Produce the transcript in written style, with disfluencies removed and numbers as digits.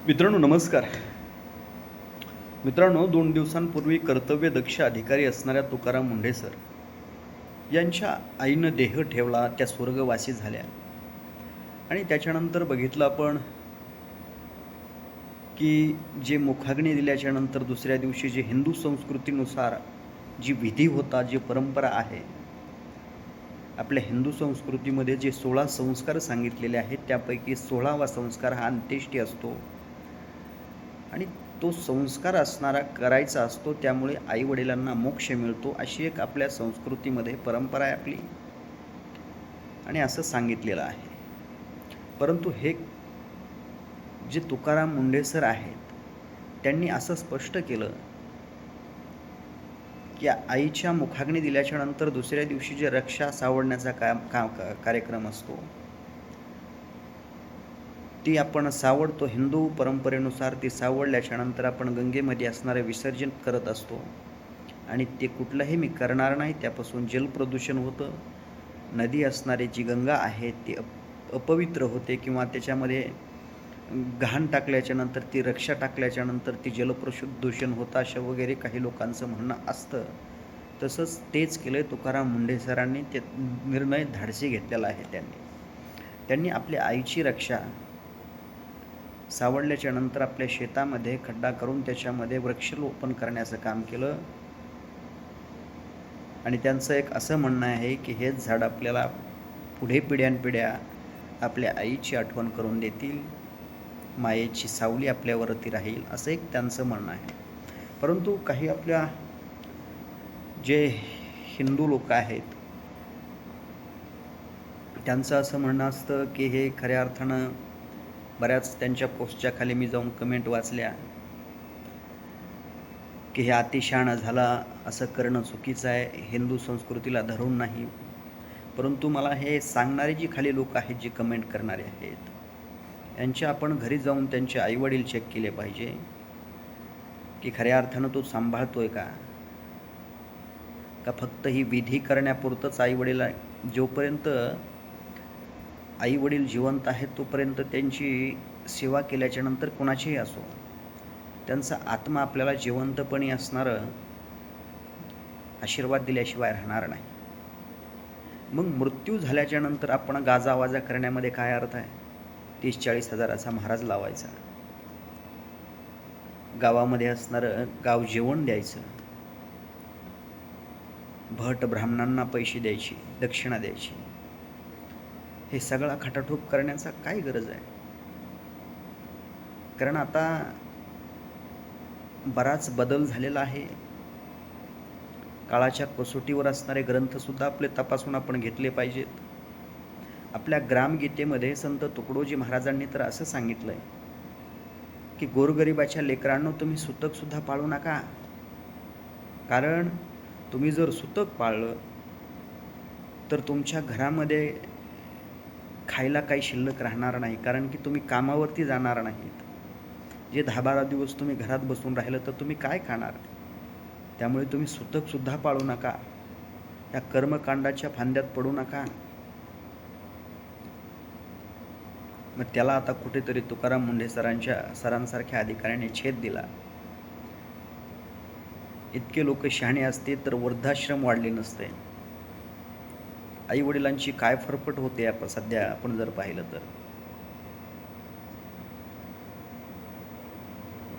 मित्रांनो नमस्कार. मित्रांनो 2 दिवसांपूर्वी कर्तव्यदक्ष अधिकारी असणाऱ्या तुकाराम मुंढे सर यांच्या आईनं देह ठेवला, त्या स्वर्गवासी झाल्या. आणि त्याच्यानंतर बघितलं आपण, की जे मुखाग्नी दिल्याच्यानंतर दुसऱ्या दिवशी जे हिंदू संस्कृतीनुसार जी विधी होता, जी परंपरा आहे, आपल्या हिंदू संस्कृतीमध्ये जे 16 संस्कार सांगितलेले आहेत, त्यापैकी 16वा संस्कार हा अंत्येष्टी असतो. आणि तो संस्कार असणारा करायचा असतो, त्यामुळे आई-वडिलांना मोक्ष मिळतो, अशी एक आपल्या संस्कृतीमध्ये परंपरा आहे आपली आणि असं सांगितलेलं आहे. परंतु हे जे तुकाराम मुंढे सर आहेत, त्यांनी असं स्पष्ट केलं, की आईच्या मुखाग्नी दिल्याच्यानंतर दुसऱ्या दिवशी जे रक्षा सावरण्याचा कार्यक्रम असतो, ती आपण सावरतो. हिंदू परंपरेनुसार ती सावरल्याच्यानंतर आपण गंगेमध्ये असणारे विसर्जन करत असतो आणि ते कुठलंही मी करणार नाही. त्यापासून जलप्रदूषण होतं. नदी असणारी जी गंगा आहे ती अपवित्र होते किंवा त्याच्यामध्ये घाण टाकल्याच्यानंतर ती रक्षा टाकल्याच्यानंतर ती जलप्रदूषण होतं, अशा वगैरे काही लोकांचं म्हणणं असतं. तसंच तेच केलं तुकाराम मुंढे सरांनी. ते निर्णय धाडसी घेतलेला आहे त्यांनी आपल्या आईची रक्षा सावरल्याच्या नंतर आपल्या शेतामध्ये खड्डा करून त्याच्यामध्ये वृक्षारोपण करण्याचं काम केलं. आणि त्यांचं एक असं म्हणणं आहे, की हेच झाड आपल्याला पुढे पिढ्यानपिढ्या आपल्या आईची आठवण करून देतील, मायेची सावली आपल्यावरती राहील, असं एक त्यांचं म्हणणं आहे. परंतु काही आपल्या जे हिंदू लोक आहेत, त्यांचं असं म्हणणं असतं, की हे खऱ्या अर्थानं बऱ्याच त्यांच्या पोस्टच्या खाली मी जाऊन कमेंट वाचल्या, की हे अतिशहाणा झाला, असं करणं चुकीचं आहे, हिंदू संस्कृतीला धरून नाही. परंतु मला हे सांगणारे जी खाली लोक आहेत, जे कमेंट करणारे आहेत, यांच्या आपण घरी जाऊन त्यांचे आईवडील चेक केले पाहिजे, की खऱ्या अर्थानं तो सांभाळतोय का फक्त ही विधी करण्यापुरतंच आईवडील आहे. जोपर्यंत आईवडील जिवंत आहेत तोपर्यंत त्यांची सेवा केल्याच्यानंतर कोणाचीही असो, त्यांचा आत्मा आपल्याला जिवंतपणी असणारं आशीर्वाद दिल्याशिवाय राहणार नाही. मग मृत्यू झाल्याच्यानंतर आपण गाजावाजा करण्यामध्ये काय अर्थ आहे? 30-40 हजाराचा महाराज लावायचा, गावामध्ये असणारं गाव जेवण द्यायचं, भट ब्राह्मणांना पैसे द्यायची, दक्षिणा द्यायची, हे सगळा खटाटोप करण्याचा काय गरज आहे? कारण आता बराच बदल झालेला आहे. काळाच्या कसोटीवर असणारे ग्रंथसुद्धा आपले तपासून आपण घेतले पाहिजेत. आपल्या ग्रामगीतेमध्ये संत तुकडोजी महाराजांनी तर असं सांगितलंय, की गोरगरिबाच्या लेकरांनो तुम्ही सुतकसुद्धा पाळू नका. कारण तुम्ही जर सुतक पाळलं तर तुमच्या घरामध्ये खायला काही शिल्लक राहणार नाही, कारण की तुम्ही कामावरती जाणार नाहीत. जे 10-12 दिवस तुम्ही घरात बसून राहिलं तर तुम्ही काय खाणार? त्यामुळे तुम्ही सुतकसुद्धा पाळू नका. त्या कर्मकांडाच्या फांद्यात पडू नका. मग त्याला आता कुठेतरी तुकाराम मुंढे सरांसारख्या अधिकाऱ्यांनी छेद दिला. इतके लोक शहाणे असते तर वृद्धाश्रम वाढले नसते. आई वडिलांची काय फरफट होते सध्या आपण जर पाहिलं तर.